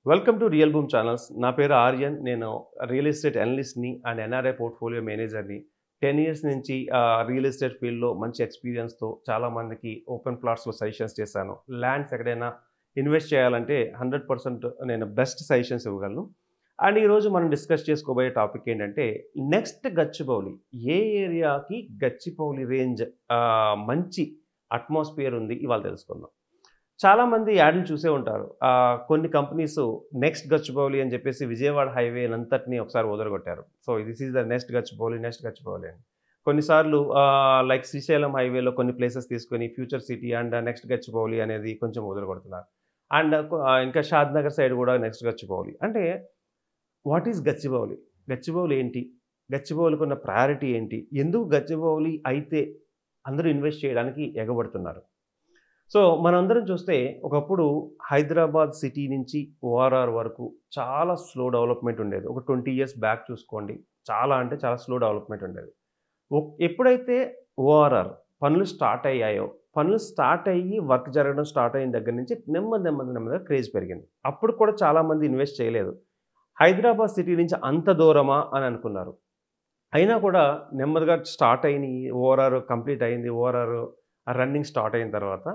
Welcome to real boom channels. నా పేరు ఆర్యన్. నేను రియల్ ఎస్టేట్ అనలిస్ట్‌ని అండ్ ఎన్ఆర్ఐ పోర్ట్‌ఫోలియో మేనేజర్‌ని. 10 ఇయర్స్ నుంచి రియల్ ఎస్టేట్ ఫీల్డ్‌లో మంచి ఎక్స్‌పీరియన్స్‌తో చాలామందికి ఓపెన్ ప్లాట్స్‌లో సజెషన్స్ చేశాను. ల్యాండ్స్ ఎక్కడైనా ఇన్వెస్ట్ చేయాలంటే 100% నేను బెస్ట్ సజెషన్స్ ఇవ్వగలను. అండ్ ఈరోజు మనం డిస్కస్ చేసుకోబోయే టాపిక్ ఏంటంటే నెక్స్ట్ గచ్చిబౌలి. ఏ ఏరియాకి గచ్చిబౌలి రేంజ్ మంచి అట్మాస్ఫియర్ ఉంది ఇవాళ తెలుసుకుందాం. చాలామంది యాడ్లు చూసే ఉంటారు. కొన్ని కంపెనీస్ నెక్స్ట్ గచ్చిబౌలి అని చెప్పేసి విజయవాడ హైవేనంతటిని ఒకసారి వదలగొట్టారు. So, this is the next Gachibowli, next Gachibowli అని. కొన్నిసార్లు లైక్ శ్రీశైలం హైవేలో కొన్ని ప్లేసెస్ తీసుకొని future city and next Gachibowli అనేది కొంచెం వదలగొడుతున్నారు. అండ్ ఇంకా షాద్ నగర్ సైడ్ కూడా నెక్స్ట్ గచ్చిబౌలి. అంటే వాట్ ఈస్ గచ్చిబౌలి? గచ్చిబౌలి ఏంటి? గచ్చిబౌలికి ఉన్న ప్రయారిటీ ఏంటి? ఎందుకు గచ్చిబౌలి అయితే అందరూ ఇన్వెస్ట్ చేయడానికి ఎగబడుతున్నారు? సో, మనందరం చూస్తే ఒకప్పుడు హైదరాబాద్ సిటీ నుంచి ఓఆర్ఆర్ వరకు చాలా స్లో డెవలప్‌మెంట్ ఉండేది. ఒక 20 ఇయర్స్ బ్యాక్ చూసుకోండి. చాలా అంటే చాలా స్లో డెవలప్‌మెంట్ ఉండేది. ఎప్పుడైతే ఓఆర్ఆర్ పనులు స్టార్ట్ అయ్యాయో, పనులు స్టార్ట్ అయ్యి వర్క్ జరగడం స్టార్ట్ అయిన దగ్గర నుంచి నెమ్మదిగా క్రేజ్ పెరిగింది. అప్పుడు కూడా చాలామంది ఇన్వెస్ట్ చేయలేదు. హైదరాబాద్ సిటీ నుంచి అంత దూరమా అని అనుకున్నారు. అయినా కూడా నెమ్మదిగా స్టార్ట్ అయినియి. ఓఆర్ఆర్ కంప్లీట్ అయింది. ఓఆర్ఆర్ రన్నింగ్ స్టార్ట్ అయిన తర్వాత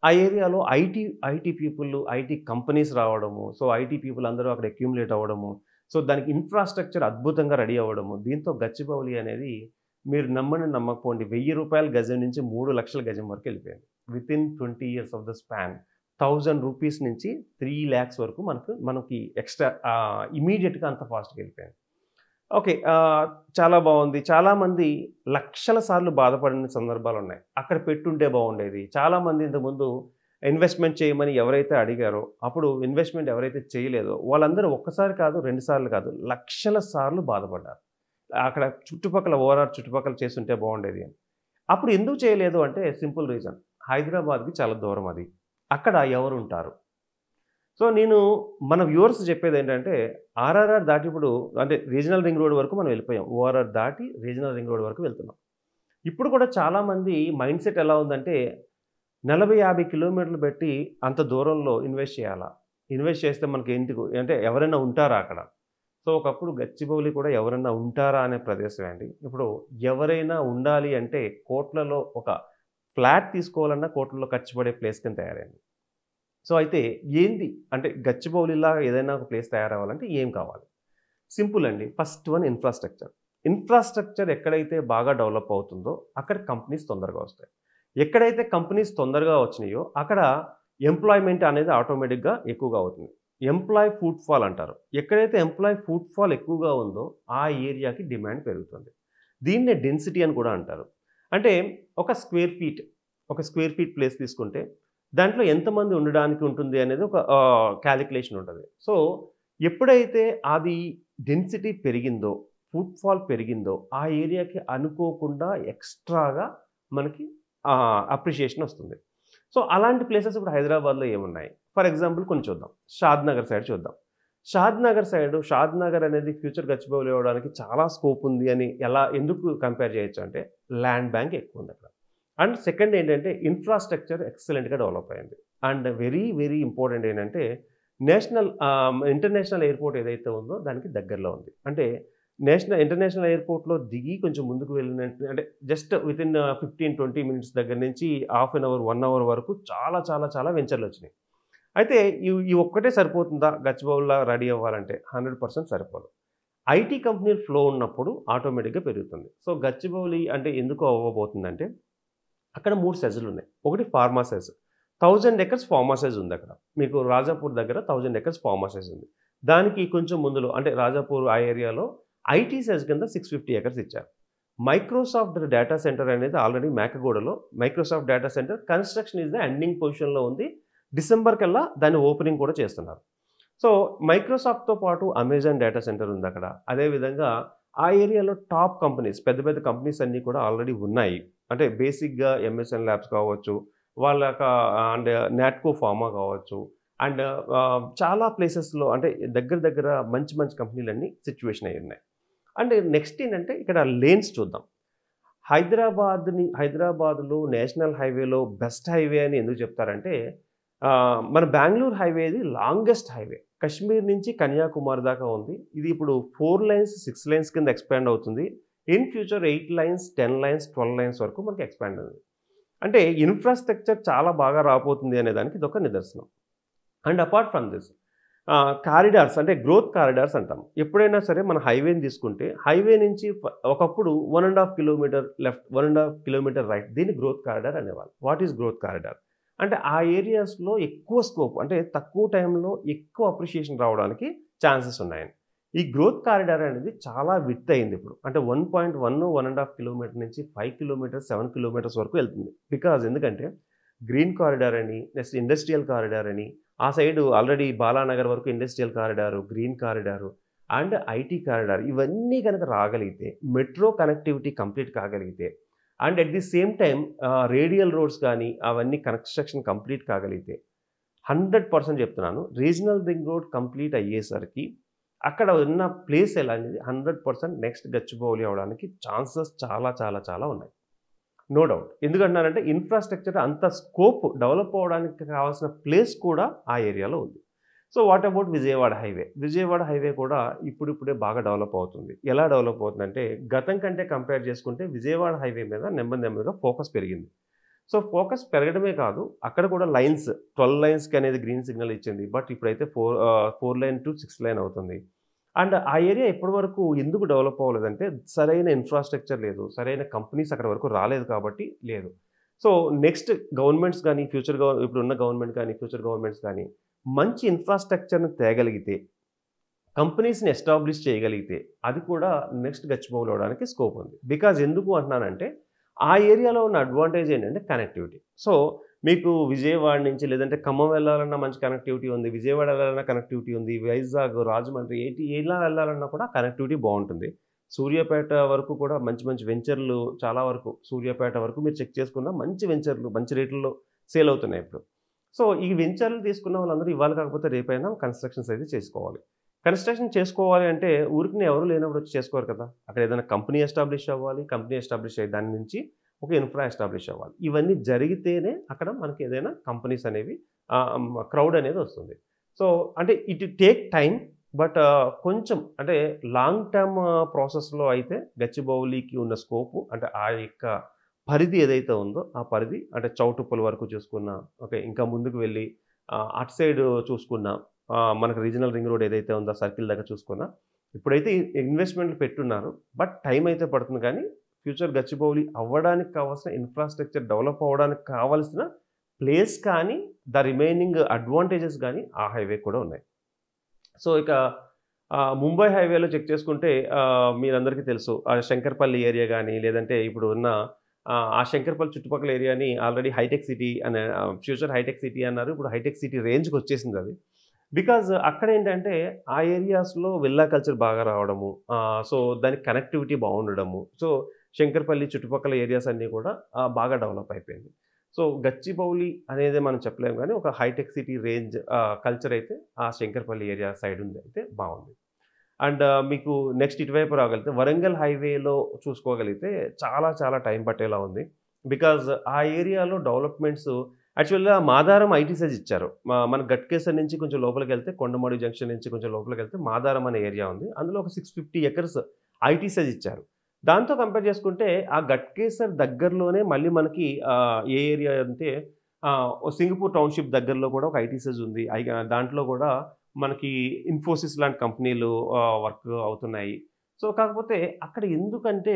ఆ ఏరియాలో ఐటీ పీపుల్, ఐటీ కంపెనీస్ రావడము. సో, ఐటీ పీపుల్ అందరూ అక్కడ అక్యుములేట్ అవ్వడము. సో, దానికి ఇన్‌ఫ్రాస్ట్రక్చర్ అద్భుతంగా రెడీ అవ్వడము. దీంతో గచ్చిబౌలి అనేది మీరు నమ్మండి నమ్మకపోండి రూ. 1000 గజం నుంచి 3,00,000 గజం వరకు వెళ్ళిపోయింది. Within 20 years of the span రూ. 1000 నుంచి 3,00,000 వరకు మనకి ఎక్స్‌ట్రా ఇమ్మీడియేట్‌గా అంత ఫాస్ట్‌గా వెళ్ళిపోయింది. ఓకే. చాలా బావుంది. చాలామంది లక్షల సార్లు బాధపడిన సందర్భాలున్నాయి. అక్కడ పెట్టుంటే బావుండేది. చాలామంది ఇంతకుముందు ఇన్వెస్ట్‌మెంట్ చేయమని ఎవరైతే అడిగారో, అప్పుడు ఇన్వెస్ట్‌మెంట్ ఎవరైతే చేయలేదో, వాళ్ళందరూ ఒక్కసారి కాదు, 2 సార్లు కాదు, లక్షల సార్లు బాధపడ్డారు. అక్కడ చుట్టుపక్కల ఓవరాల్ చుట్టుపక్కల చేసుంటే బావుండేది అని. అప్పుడు ఎందుకు చేయలేదు అంటే సింపుల్ రీజన్. హైదరాబాద్‌కి చాలా దూరం అది. అక్కడ ఎవరుంటారు? సో, నేను మన వ్యూవర్స్ చెప్పేదేంటంటే, ఆర్ఆర్ఆర్ దాటి ఇప్పుడు అంటే రీజనల్ రింగ్ రోడ్ వరకు మనం వెళ్ళిపోయాం. ఓఆర్ఆర్ దాటి రీజనల్ రింగ్ రోడ్ వరకు వెళ్తున్నాం. ఇప్పుడు కూడా చాలామంది మైండ్‌సెట్ ఎలా ఉందంటే 40, 50 కిలోమీటర్లు పెట్టి అంత దూరంలో ఇన్వెస్ట్ చేయాలా? ఇన్వెస్ట్ చేస్తే మనకి ఎందుకు అంటే ఎవరైనా ఉంటారా అక్కడ? సో, ఒకప్పుడు గచ్చిబౌలి కూడా ఎవరన్నా ఉంటారా అనే ప్రదేశమే అండి. ఇప్పుడు ఎవరైనా ఉండాలి అంటే కోట్లలో ఒక ఫ్లాట్ తీసుకోవాలన్నా కోట్లలో ఖర్చు పడే ప్లేస్ కింద తయారైంది. సో, అయితే ఏంది అంటే గచ్చిబౌలిలాగా ఏదైనా ఒక ప్లేస్ తయారవ్వాలంటే ఏం కావాలి? సింపుల్ అండి. First one infrastructure. ఇన్‌ఫ్రాస్ట్రక్చర్ ఎక్కడైతే బాగా డెవలప్ అవుతుందో అక్కడ కంపెనీస్ తొందరగా వస్తాయి. ఎక్కడైతే కంపెనీస్ తొందరగా వచ్చినాయో అక్కడ ఎంప్లాయ్‌మెంట్ అనేది ఆటోమేటిక్‌గా ఎక్కువగా అవుతుంది. ఎంప్లాయీ ఫుట్‌ఫాల్ అంటారు. ఎక్కడైతే ఎంప్లాయీ ఫుట్‌ఫాల్ ఎక్కువగా ఉందో ఆ ఏరియాకి డిమాండ్ పెరుగుతుంది. దీన్నే డెన్సిటీ అని కూడా అంటారు. అంటే ఒక స్క్వేర్ ఫీట్, ఒక స్క్వేర్ ఫీట్ ప్లేస్ తీసుకుంటే దాంట్లో ఎంతమంది ఉండడానికి ఉంటుంది అనేది ఒక కాలిక్యులేషన్ ఉంటది. సో, ఎప్పుడైతే అది డెన్సిటీ పెరిగిందో, ఫుట్‌ఫాల్ పెరిగిందో, ఆ ఏరియాకి అనుకోకుండా ఎక్స్‌ట్రాగా మనకి అప్రిషియేషన్ వస్తుంది. సో, అలాంటి ప్లేసెస్ ఇప్పుడు హైదరాబాద్‌లో ఏమున్నాయి? ఫర్ ఎగ్జాంపుల్ కొన్ని చూద్దాం. షాద్ నగర్ సైడ్ చూద్దాం. షాద్ నగర్ అనేది ఫ్యూచర్ గచ్చిబౌలి అవ్వడానికి చాలా స్కోప్ ఉంది అని ఎందుకు కంపేర్ చేయొచ్చు అంటే ల్యాండ్ బ్యాంక్ ఎక్కువుందక్కడ. అండ్ సెకండ్ ఏంటంటే ఇన్‌ఫ్రాస్ట్రక్చర్ ఎక్సలెంట్‌గా డెవలప్ అయింది. అండ్ వెరీ ఇంపార్టెంట్ ఏంటంటే ఇంటర్నేషనల్ ఎయిర్‌పోర్ట్ ఏదైతే ఉందో దానికి దగ్గరలో ఉంది. అంటే ఇంటర్నేషనల్ ఎయిర్‌పోర్ట్‌లో దిగి కొంచెం ముందుకు వెళ్ళినట్టు అంటే జస్ట్ వితిన్ 15, 20 మినిట్స్ దగ్గర నుంచి హాఫ్ అన్ అవర్, 1 అవర్ వరకు చాలా వెంచర్‌లొచ్చినాయి. అయితే ఈ ఒక్కటే సరిపోతుందా గచ్చిబౌలిలా రెడీ అవ్వాలంటే? 100% సరిపోదు. ఐటీ కంపెనీల ఫ్లో ఉన్నప్పుడు ఆటోమేటిక్‌గా పెరుగుతుంది. సో, గచ్చిబౌలి అంటే ఎందుకు అవ్వబోతుందంటే అక్కడ 3 సెజ్‌లున్నాయి. ఒకటి pharma SEZ. 1000 acres pharma SEZ ఉందక్కడ. మీకు రాజాపూర్ దగ్గర 1000 ఎకర్స్ ఫార్మా సెజ్ ఉంది. దానికి కొంచెం ముందులో అంటే రాజాపూర్ ఆ ఏరియాలో ఐటీ సెజ్ కింద 650 ఎకర్స్ ఇచ్చారు. మైక్రోసాఫ్ట్ డేటా సెంటర్ అనేది ఆల్రెడీ మేకగూడలో Microsoft data centre construction is the ending పొజిషన్‌లో ఉంది. డిసెంబర్ కల్లా దాన్ని ఓపెనింగ్ కూడా చేస్తున్నారు. సో, మైక్రోసాఫ్ట్‌తో పాటు అమెజాన్ డేటా సెంటర్ ఉందక్కడ. అదేవిధంగా ఆ ఏరియాలో టాప్ కంపెనీస్ పెద్ద కంపెనీస్ అన్నీ కూడా ఆల్రెడీ ఉన్నాయి. అంటే బేసిక్‌గా ఎంఎస్ఎన్ ల్యాబ్స్ కావచ్చు, వాళ్ళ యొక్క అండ్ నాట్కో ఫార్మా కావచ్చు. అండ్ చాలా ప్లేసెస్‌లో అంటే దగ్గర మంచి కంపెనీలన్నీ సిట్యుయేషన్ అయ్యున్నాయి. అండ్ నెక్స్ట్ ఏంటంటే ఇక్కడ లేన్స్ చూద్దాం. హైదరాబాద్‌లో నేషనల్ హైవేలో బెస్ట్ హైవే అని ఎందుకు చెప్తారంటే మన బెంగుళూరు హైవే ఇది లాంగెస్ట్ హైవే. కశ్మీర్ నుంచి కన్యాకుమారి దాకా ఉంది. ఇది ఇప్పుడు 4 లైన్స్, 6 లైన్స్ కింద ఎక్స్‌పాండ్ అవుతుంది. In future 8 lines, 10 lines, 12 lines వరకు మనకి ఎక్స్‌పాండ్ ఉంది. అంటే ఇన్‌ఫ్రాస్ట్రక్చర్ చాలా బాగా రాబోతుంది అనే దానికి ఇదొక నిదర్శనం. And apart from this corridors అంటే గ్రోత్ కారిడార్స్ అంటాం. ఎప్పుడైనా సరే మన హైవేని తీసుకుంటే హైవే నుంచి ఒకప్పుడు 1 ½ కిలోమీటర్ లెఫ్ట్, 1 ½ కిలోమీటర్ రైట్ దీన్ని గ్రోత్ కారిడార్ అనేవాళ్ళు. What is growth corridor? అంటే ఆ ఏరియాస్‌లో ఎక్కువ స్కోప్ అంటే తక్కువ టైంలో ఎక్కువ అప్రిషియేషన్ రావడానికి ఛాన్సెస్ ఉన్నాయండి. ఈ గ్రోత్ కారిడార్ అనేది చాలా విడ్త్ అయింది ఇప్పుడు. అంటే 1.1, 1 ½ కిలోమీటర్ నుంచి 5 కిలోమీటర్స్, 7 కిలోమీటర్స్ వరకు వెళ్తుంది. ఎందుకంటే గ్రీన్ కారిడార్ అని, నెక్స్ట్ ఇండస్ట్రియల్ కారిడార్ అని, ఆ సైడు ఆల్రెడీ బాలానగర్ వరకు industrial corridor, green corridor and IT corridor ఇవన్నీ గనక రాగలిగితే, మెట్రో కనెక్టివిటీ కంప్లీట్ కాగలిగితే and at the same time radial roads కానీ అవన్నీ కన్‌స్ట్రక్షన్ కంప్లీట్ కాగలిగితే 100% చెప్తున్నాను. రీజనల్ రింగ్ రోడ్ కంప్లీట్ అయ్యేసరికి అక్కడ ఉన్న ప్లేస్ ఎలా అనేది 100% నెక్స్ట్ గచ్చిబౌలి అవ్వడానికి ఛాన్సెస్ చాలా చాలా చాలా ఉన్నాయి. No doubt. ఎందుకంటున్నానంటే ఇన్‌ఫ్రాస్ట్రక్చర్ అంత స్కోప్ డెవలప్ అవ్వడానికి కావాల్సిన ప్లేస్ కూడా ఆ ఏరియాలో ఉంది. So what about Vijayawada highway? Vijayawada highway కూడా ఇప్పుడిప్పుడే బాగా డెవలప్ అవుతుంది. ఎలా డెవలప్ అవుతుందంటే గతం కంటే కంపేర్ చేసుకుంటే విజయవాడ హైవే మీద నెమ్మది నెమ్మదిగా ఫోకస్ పెరిగింది. సో ఫోకస్ పెరగడమే కాదు, అక్కడ కూడా లైన్స్ 12 లైన్స్‌కి అనేది గ్రీన్ సిగ్నల్ ఇచ్చింది. బట్ ఇప్పుడైతే 4 లైన్ టు 6 లైన్ అవుతుంది. అండ్ ఆ ఏరియా ఇప్పటి వరకు ఎందుకు డెవలప్ అవ్వలేదంటే సరైన ఇన్‌ఫ్రాస్ట్రక్చర్ లేదు. సరైన కంపెనీస్ అక్కడి వరకు రాలేదు కాబట్టి లేదు. సో నెక్స్ట్ గవర్నమెంట్స్ గానీ, ఇప్పుడున్న గవర్నమెంట్ కానీ, ఫ్యూచర్ గవర్నమెంట్స్ కానీ మంచి ఇన్‌ఫ్రాస్ట్రక్చర్‌ని తేగలిగితే, కంపెనీస్‌ని ఎస్టాబ్లిష్ చేయగలిగితే అది కూడా నెక్స్ట్ గచ్చిబౌలి అవ్వడానికి స్కోప్ ఉంది. ఎందుకు అంటున్నానంటే ఆ ఏరియాలో ఉన్న అడ్వాంటేజ్ ఏంటంటే కనెక్టివిటీ. సో మీకు విజయవాడ నుంచి లేదంటే ఖమ్మం వెళ్ళాలన్నా మంచి కనెక్టివిటీ ఉంది. విజయవాడ వెళ్ళాలన్నా కనెక్టివిటీ ఉంది. వైజాగ్, రాజమండ్రి ఎలా వెళ్ళాలన్నా కూడా కనెక్టివిటీ బావుంటుంది. సూర్యాపేట వరకు కూడా మంచి మంచి వెంచర్‌లు చాలా వరకు సూర్యాపేట వరకు మీరు చెక్ చేసుకున్న మంచి వెంచర్‌లు మంచి రేట్‌ల్లో సేల్ అవుతున్నాయి ఇప్పుడు. సో ఈ వెంచర్‌లు తీసుకున్న వాళ్ళందరూ ఇవాళ కాకపోతే రేపైనా కన్‌స్ట్రక్షన్స్ అయితే చేసుకోవాలి. కన్‌స్ట్రక్షన్ చేసుకోవాలి అంటే ఊరికనే ఎవరు లేనప్పుడు వచ్చి చేసుకోరు కదా! అక్కడ ఏదైనా కంపెనీ ఎస్టాబ్లిష్ అవ్వాలి. కంపెనీ ఎస్టాబ్లిష్ అయ్యి దాని నుంచి ఒక ఇన్‌ఫ్రా ఎస్టాబ్లిష్ అవ్వాలి. ఇవన్నీ జరిగితేనే అక్కడ మనకి ఏదైనా కంపెనీస్ అనేవి క్రౌడ్ అనేది వస్తుంది. సో అంటే ఇట్ టేక్ టైమ్. బట్ కొంచెం అంటే లాంగ్ టర్మ్ ప్రాసెస్‌లో అయితే గచ్చిబౌలికి ఉన్న స్కోపు అంటే ఆ యొక్క పరిధి ఏదైతే ఉందో ఆ పరిధి అంటే చౌటుప్పల్ వరకు చూసుకున్నా, ఓకే. ఇంకా ముందుకు వెళ్ళి అటు సైడ్ చూసుకున్నా, మనకు రీజనల్ రింగ్ రోడ్ ఏదైతే ఉందో సర్కిల్ దగ్గర చూసుకున్నా, ఇప్పుడైతే ఇన్వెస్ట్‌మెంట్‌లు పెట్టున్నారు. బట్ టైమ్ అయితే పడుతుంది కానీ ఫ్యూచర్ గచ్చిబౌలి అవ్వడానికి కావాల్సిన ఇన్‌ఫ్రాస్ట్రక్చర్ డెవలప్ అవ్వడానికి కావాల్సిన ప్లేస్ కానీ, రిమైనింగ్ అడ్వాంటేజెస్ గానీ ఆ హైవే కూడా ఉన్నాయి. సో ఇక ముంబై హైవేలో చెక్ చేసుకుంటే మీరందరికీ తెలుసు. శంకర్పల్లి ఏరియా గానీ, లేదంటే ఇప్పుడు ఉన్న ఆ శంకర్పల్లి చుట్టుపక్కల ఏరియాని ఆల్రెడీ హైటెక్ సిటీ అనే ఫ్యూచర్ హైటెక్ సిటీ అన్నారు. ఇప్పుడు హైటెక్ సిటీ రేంజ్‌కొచ్చేసిందది. అక్కడేంటంటే ఆ ఏరియాస్‌లో విల్లా కల్చర్ బాగా రావడము. సో దానికి కనెక్టివిటీ బావుండడము. సో శంకర్పల్లి చుట్టుపక్కల ఏరియాస్ అన్నీ కూడా బాగా డెవలప్ అయిపోయింది. సో గచ్చిబౌలి అనేది మనం చెప్పలేము గానీ, ఒక హైటెక్ సిటీ రేంజ్ కల్చర్ అయితే ఆ శంకర్పల్లి ఏరియా సైడ్ ఉంది అయితే బావుంది. అండ్ మీకు నెక్స్ట్ ఇటువైపు రాగలిగితే వరంగల్ హైవేలో చూసుకోగలిగితే చాలా చాలా టైం పట్టేలా ఉంది. ఆ ఏరియాలో డెవలప్‌మెంట్స్ యాక్చువల్‌గా మాదారం ఐటీ సెజ్ ఇచ్చారు. మన గట్కేసర్ నుంచి కొంచెం లోపలికెళ్తే కొండమాడి జంక్షన్ నుంచి కొంచెం లోపలికెళ్తే మాదారం అనే ఏరియా ఉంది. అందులో ఒక 650 ఎకర్స్ ఐటీ సెజ్ ఇచ్చారు. దాంతో కంపేర్ చేసుకుంటే ఆ గట్కేసర్ దగ్గరలోనే మళ్ళీ మనకి ఏ ఏరియా అంటే సింగపూర్ టౌన్‌షిప్ దగ్గరలో కూడా ఒక ఐటీ సెజ్ ఉంది. దాంట్లో కూడా మనకి ఇన్ఫోసిస్ లాంటి కంపెనీలు వర్క్ అవుతున్నాయి. సో, కాకపోతే అక్కడ ఎందుకంటే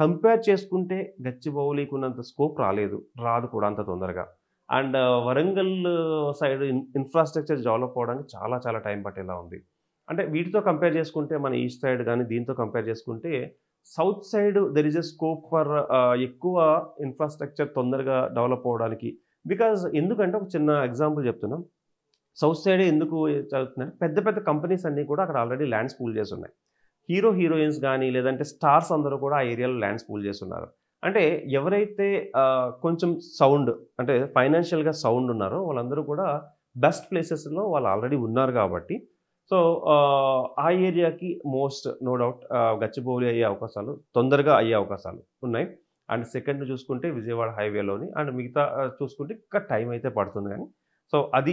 కంపేర్ చేసుకుంటే గచ్చిబౌలికి ఉన్నంత స్కోప్ రాలేదు. రాదు కూడా అంత తొందరగా. And Warangal side infrastructure develop అవ్వడానికి చాలా చాలా టైం పట్టేలా ఉంది. అంటే వీటితో కంపేర్ చేసుకుంటే మన ఈస్ట్ సైడ్ గాని దీంతో కంపేర్ చేసుకుంటే south side there is a scope for ఎక్కువ ఇన్‌ఫ్రాస్ట్రక్చర్ తొందరగా డెవలప్ అవ్వడానికి. ఎందుకంటే ఒక చిన్న ఎగ్జాంపుల్ చెప్తున్నా. సౌత్ సైడే ఎందుకు చదువుతున్నారు? పెద్ద పెద్ద కంపెనీస్ అన్నీ కూడా అక్కడ ఆల్రెడీ ల్యాండ్స్ పూల్ చేసున్నాయి. హీరోయిన్స్ గానీ, లేదంటే స్టార్స్ అందరూ కూడా ఆ ఏరియాలో ల్యాండ్స్ పూల్ చేసున్నారు. అంటే ఎవరైతే కొంచెం సౌండ్ అంటే ఫైనాన్షియల్‌గా సౌండ్ ఉన్నారో వాళ్ళందరూ కూడా బెస్ట్ ప్లేసెస్‌లో వాళ్ళు ఆల్రెడీ ఉన్నారు కాబట్టి, సో, ఆ ఏరియాకి నో డౌట్ గచ్చిబౌలి అయ్యే అవకాశాలు తొందరగా అయ్యే అవకాశాలు ఉన్నాయి. అండ్ సెకండ్ చూసుకుంటే విజయవాడ హైవేలోని అండ్ మిగతా చూసుకుంటే ఇంకా టైం అయితే పడుతుంది గానీ సో అది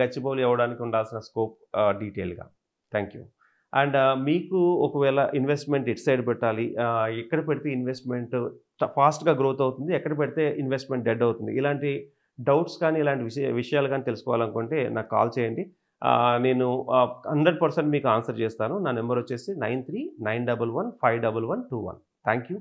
గచ్చిబౌలి అవ్వడానికి ఉండాల్సిన స్కోప్ డీటెయిల్‌గా. Thank you. అండ్ మీకు ఒకవేళ ఇన్వెస్ట్‌మెంట్ ఎటు సైడ్ పెట్టాలి? ఎక్కడ పెడితే ఇన్వెస్ట్‌మెంట్ ఫాస్ట్‌గా గ్రోత్ అవుతుంది? ఎక్కడ పెడితే ఇన్వెస్ట్‌మెంట్ డెడ్ అవుతుంది? ఇలాంటి డౌట్స్ కానీ, ఇలాంటి విషయాలు కానీ తెలుసుకోవాలనుకుంటే నాకు కాల్ చేయండి. నేను 100% మీకు ఆన్సర్ చేస్తాను. నా నంబర్ వచ్చేసి 9391151121. Thank you.